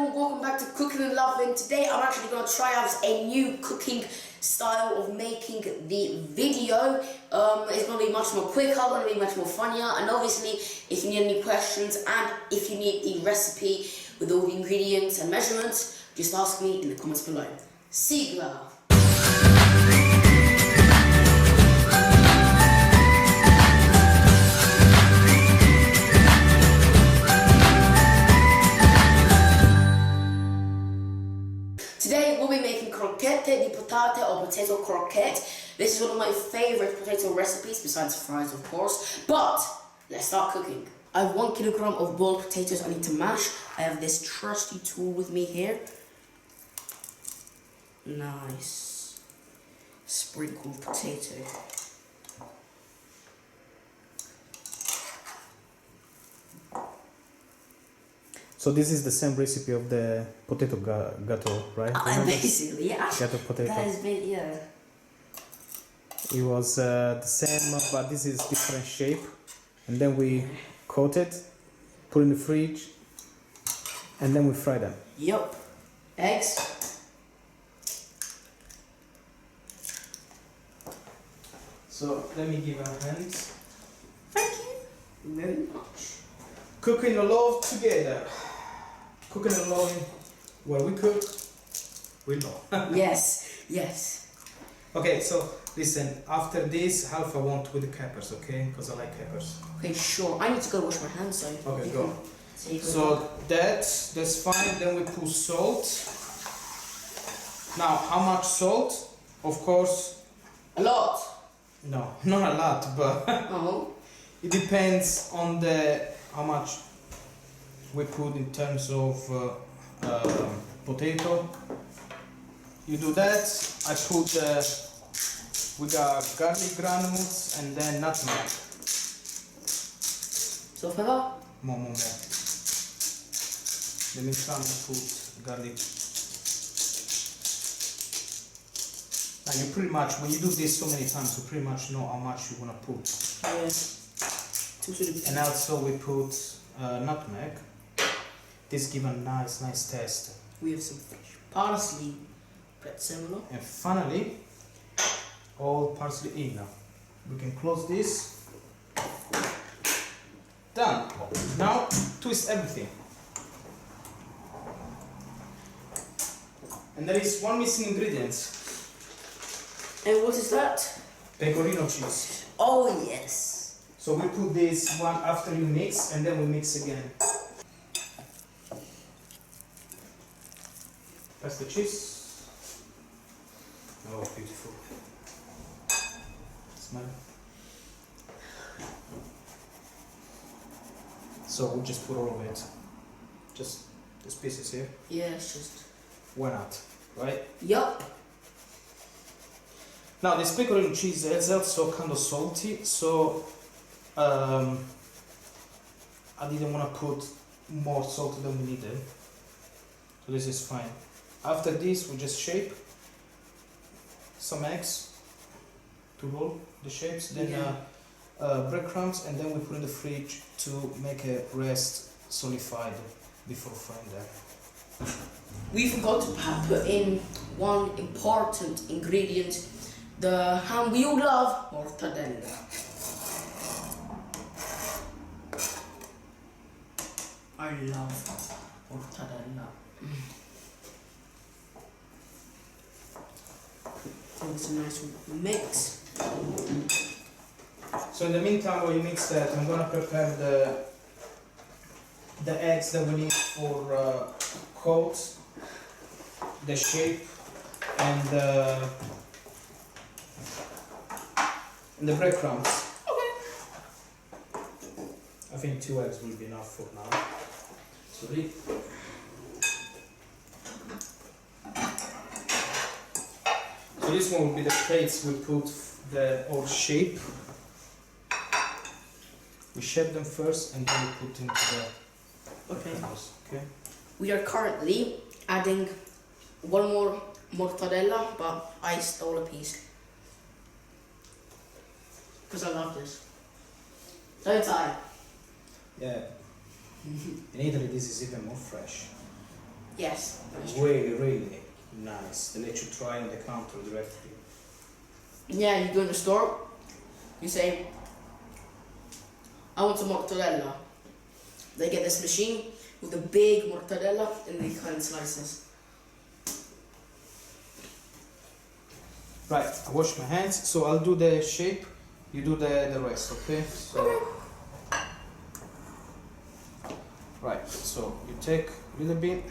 everyone, welcome back to Cooking and Loving. Today I'm actually going to try out a new cooking style of making the video. It's going to be much more quicker, going to be much more funnier, and obviously if you need any questions and if you need the recipe with all the ingredients and measurements, just ask me in the comments below. See you later. Today we'll be making croquette di potate or potato croquette. This is one of my favourite potato recipes, besides fries of course. But let's start cooking. I have 1 kilogram of boiled potatoes I need to mash. I have this trusty tool with me here. Nice. Sprinkled potato. So this is the same recipe of the potato gato, right? Basically, yeah. Gato potato. That has been, yeah. It was the same, but this is different shape. And then we coat it, put in the fridge, and then we fry them. Yup. Eggs. So let me give a hand. Thank you very much. Cooking alone together. Cooking alone, where we cook, we know. Yes, yes. Okay, so listen, after this, half I want with the peppers, okay? Because I like peppers. Okay, sure. I need to go wash my hands, so. Okay, go. So that's fine. Then we put salt. Now, how much salt? Of course. a lot. No, not a lot, but Oh. it depends on how much we put in terms of potato. You do that. I put we got garlic granules and then nutmeg. So pepper? More. Let me try and put garlic. Now you pretty much, when you do this so many times, you pretty much know how much you want to put. Yeah. And also we put nutmeg. This gives a nice taste. We have some fresh parsley, pretzemolo. And finally, all parsley in now. We can close this. Done. Now twist everything. And there is one missing ingredient. And what is that? Pecorino cheese. Oh yes. So we put this one after you mix, and then we mix again. That's the cheese. Oh, beautiful. Smell. So we'll just put all of it. Just these pieces here. Yeah, it's just. Why not? Right? Yup. Now this pecorino cheese is also kind of salty, so I didn't want to put more salt than we needed. So this is fine. After this, we just shape some eggs to roll the shapes, then breadcrumbs, and then we put in the fridge to make a rest solidified before frying them. We forgot to put in one important ingredient, the ham we all love, mortadella. I love mortadella. So it's a nice mix. So in the meantime, while you mix that, I'm gonna prepare the eggs that we need for coat, the shape, and the breadcrumbs. Okay. I think 2 eggs will be enough for now. Sorry. So this one will be the plates we put our shape. We shape them first and then we put into the breadcrumbs. Okay. We are currently adding one more mortadella, but I stole a piece. Because I love this. Don't I? Yeah. In Italy, this is even more fresh. Yes. That's true. Really, really nice. They let you try on the counter directly. Yeah, you go in the store, you say, I want some mozzarella. They get this machine with a big mozzarella and they cut in slices. Right, I wash my hands, so I'll do the shape, you do the rest, okay? So, right, so you take a little bit.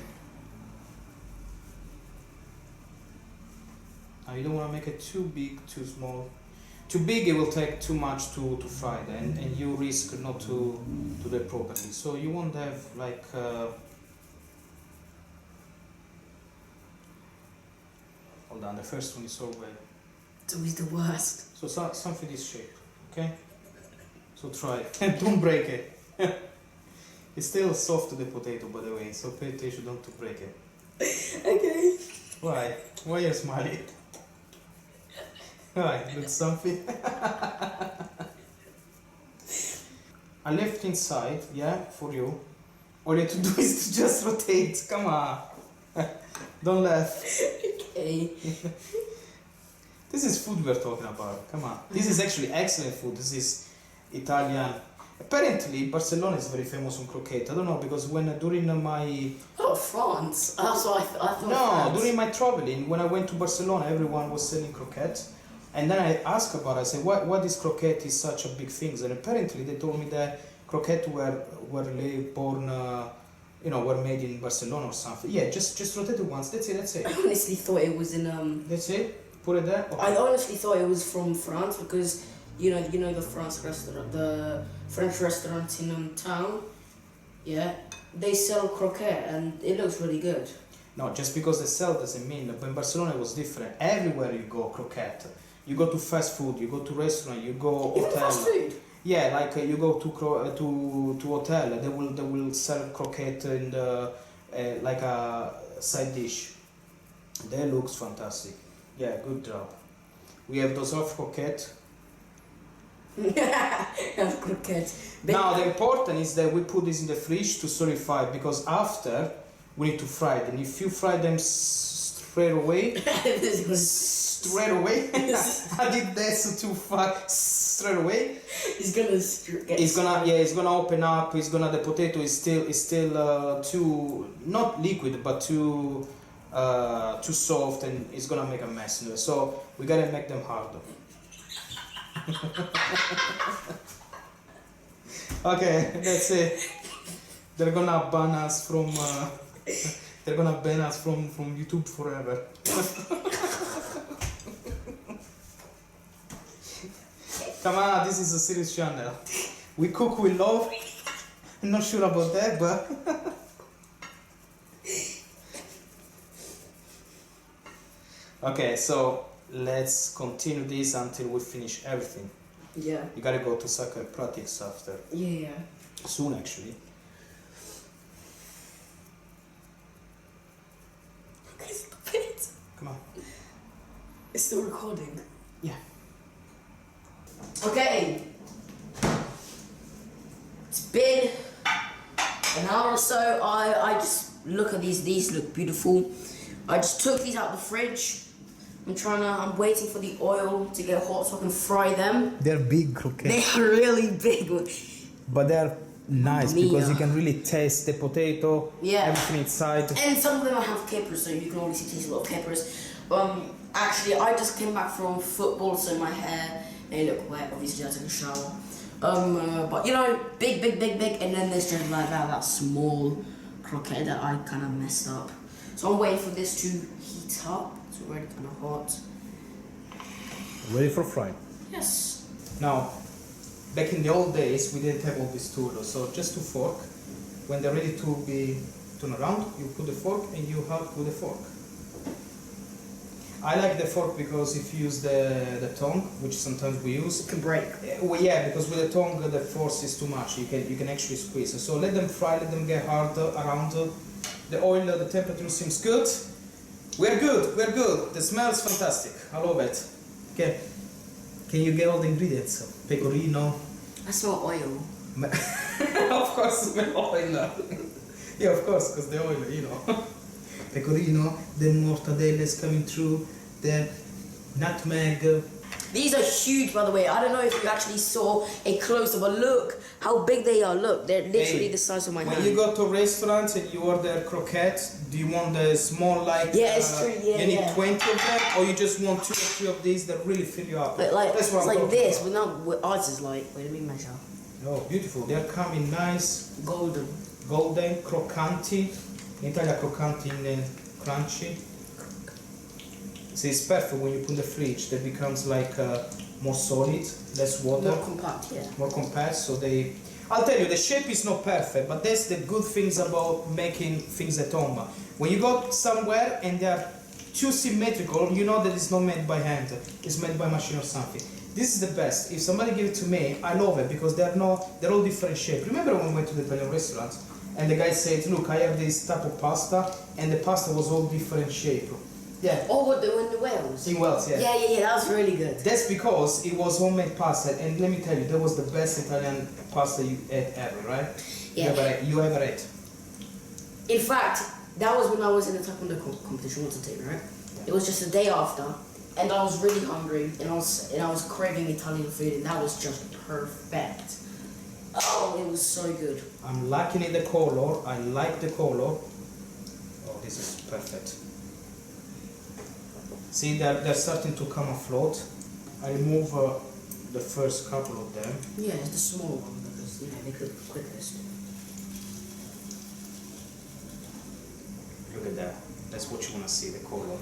Now you don't want to make it too big, too small. Too big, it will take too much to fry it, and you risk not to do it properly. So you want to have like hold on, the first one is so bad. It's always the worst. So something this shape, okay? So try it and don't break it. It's still soft, the potato, by the way, so pay attention not to break it. Okay. Why? Why are you smiling? Why? Look something. I left inside, yeah, for you. All you have to do is to just rotate. Come on. Don't laugh. Okay. This is food we're talking about. Come on. This is actually excellent food. This is Italian. Apparently, Barcelona is very famous on croquette. I don't know because during my Oh, France. That's what I thought. no France. during my traveling when I went to Barcelona, everyone was selling croquette, and then I asked about it. I said, what is croquette is such a big thing? And apparently they told me that croquette were born, were made in Barcelona or something. Yeah, just rotate it once. That's it. That's it. I honestly thought it was in That's it. Put it there. Okay. I honestly thought it was from France because you know the French restaurant in town. Yeah, they sell croquette and it looks really good. No, just because they sell doesn't mean. But in Barcelona it was different. Everywhere you go, croquette. You go to fast food. You go to restaurant. You go Even hotel. fast food. Yeah, like you go to hotel. They will sell croquette in the like a side dish. That looks fantastic. Yeah, good job. We have those of croquette. Have croquette. Now the important is that we put this in the fridge to solidify because after we need to fry them. If you fry them straight away, I did that too far. Straight away, it's gonna open up. The potato is still too not liquid but too soft and it's gonna make a mess. So we gotta make them harder. Okay, that's it. They're gonna ban us from YouTube forever. Come on, this is a serious channel. We cook with love. I'm not sure about that, but okay, so let's continue this until we finish everything. Yeah. You gotta go to soccer practice after. Yeah. Soon, actually. Okay, stop it. Come on. It's still recording. Yeah. Okay. It's been an hour or so. I just look at these. These look beautiful. I just took these out of the fridge. I'm waiting for the oil to get hot so I can fry them. They're big croquettes. They're really big. But they're nice Mia. because you can really taste the potato, everything inside. And some of them have capers, so you can obviously taste a lot of capers. Actually, I just came back from football, so my hair may look wet. Obviously, I took a shower. But you know, big, and then there's just like that small croquette that I kind of messed up. So I'm waiting for this to heat up. It's already kind of hot. Ready for frying. Yes. Now, back in the old days, we didn't have all these tools, so just a fork. When they're ready to be turned around, you put the fork and you help with the fork. I like the fork because if you use the tongue, which sometimes we use, It can break. well, yeah, because with the tongue the force is too much. You can actually squeeze. So let them fry, let them get hard around. The oil, the temperature seems good. We're good. The smell's fantastic. I love it. Okay. Can you get all the ingredients? Pecorino. I smell oil. Of course, smell oil. Yeah, of course, because the oil, you know. pecorino, the mortadella is coming through, the nutmeg. These are huge, by the way. I don't know if you actually saw a close-up, but look how big they are. Look, they're literally the size of my hand. When you go to restaurants and you order croquettes, do you want the small Yeah, it's true. Yeah, you need 20 of them, or you just want 2 or 3 of these that really fill you up? But like, That's what it's I'm like talking this, about. but not what ours is like. Wait, let me measure. Oh, beautiful. They're coming nice, Golden. golden, croccanti. In Italia, croccanti in crunchy. See, it's perfect when you put in the fridge. That becomes like more solid, less water. More compact, yeah. More compact, so they... I'll tell you, the shape is not perfect, but that's the good things about making things at home. When you go somewhere and they are too symmetrical, you know that it's not made by hand, it's made by machine or something. This is the best. If somebody give it to me, I love it because they're all different shape. Remember when we went to the Italian restaurant and the guy said, look, I have this type of pasta, and the pasta was all different shape. Yeah. Oh, what, in the Wales? In Wales, yeah. Yeah, that was really good. That's because it was homemade pasta, and let me tell you, that was the best Italian pasta you ate ever, right? Yeah. You ever ate? In fact, that was when I was in the taekwondo competition, what's the right? Yeah. It was just the day after, and I was really hungry, and I was craving Italian food, and that was just perfect. Oh, it was so good. I'm liking it, the color. I like the color. Oh, this is perfect. See, they're starting to come afloat. I remove the first couple of them. Yeah, it's the small one because they cook the quickest. Look at that. That's what you want to see, the color.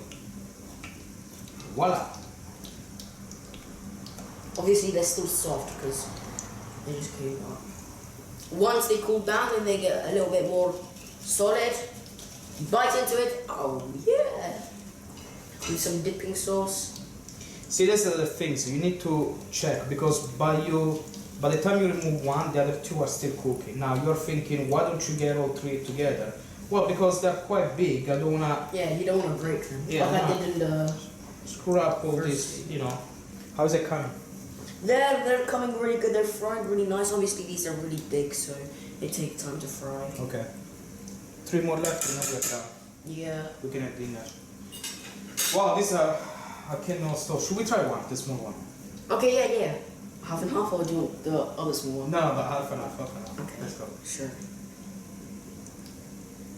Voila! Obviously, they're still soft because they just came up. Once they cool down, then they get a little bit more solid. You bite into it. Oh yeah! With some dipping sauce. See, that's the thing. So you need to check because by the time you remove one, the other 2 are still cooking. Now you're thinking, why don't you get all 3 together? Well, because they're quite big. I don't wanna. Yeah, you don't wanna break them. Yeah, like I did in the. Screw up all this, you know. How's it coming? They're coming really good. They're frying really nice. Obviously, these are really big, so they take time to fry. Okay. 3 more left, and then we're done. Yeah. We can have dinner. Wow, these are. I cannot stop. Should we try one? The small one. Okay, yeah. Half and half, or do you want the other small one? No, but half and half. Okay. Let's go. Sure.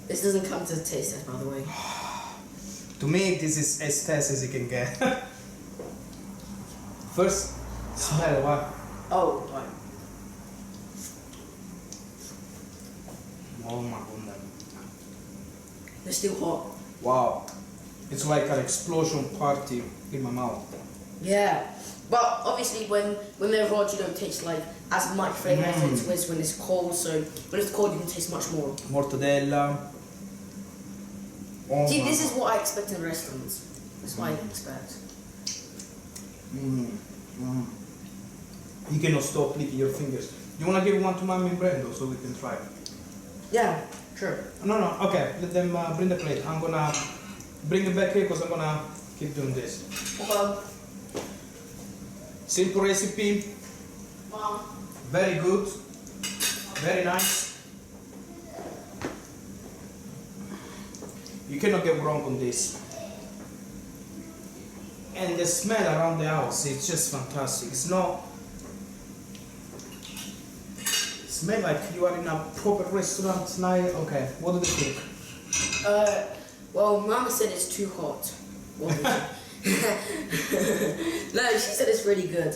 This doesn't come to the taste test, by the way. To me, this is as tasty as you can get. First, smell what? Oh, right. Oh my goodness. They're still hot. Wow. It's like an explosion party in my mouth. Yeah. But obviously when they're hot you don't taste like as much flavour as it is when it's cold, so when it's cold you can taste much more. Mortadella. Oh See, this is what I expect in restaurants. That's what I expect. You cannot stop licking your fingers. You wanna give one to Mommy and Brando so we can try it? Yeah, sure. No, okay. Let them bring the plate. I'm gonna bring it back here because I'm gonna keep doing this. Okay. Simple recipe. Wow. Very good. Very nice. You cannot get wrong on this. And the smell around the house is just fantastic. It's not. It smells like you are in a proper restaurant tonight. Okay, what do they think? Well, Mama said it's too hot. No, she said it's really good.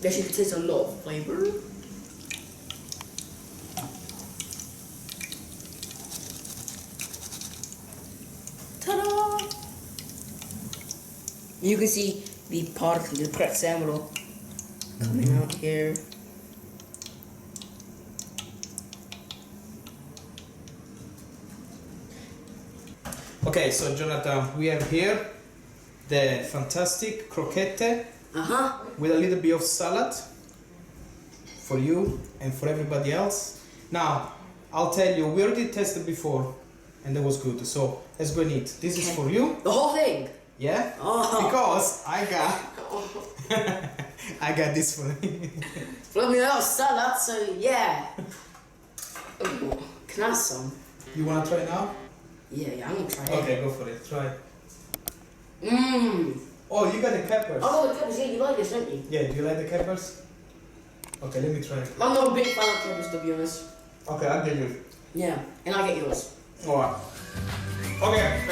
That she could taste a lot of flavor. Ta-da! You can see the particle, the prezzemolo coming out here. Okay, so Jonathan, we have here the fantastic croquette with a little bit of salad for you and for everybody else. Now, I'll tell you, we already tested before and that was good. So let's go and eat. This is for you. The whole thing? Yeah? Oh. Because I got I got this for you. Well, we have salad, so yeah. Ooh, can I have some? You wanna try now? Yeah, I'm gonna try it. Okay, go for it. Try. Mmm. Oh, you got the peppers. Oh, the peppers, yeah, you like this, don't you? Yeah, do you like the peppers? Okay, let me try. I'm not a big fan of peppers, to be honest. Okay, I'll get you. Yeah, and I get yours. Alright. Okay,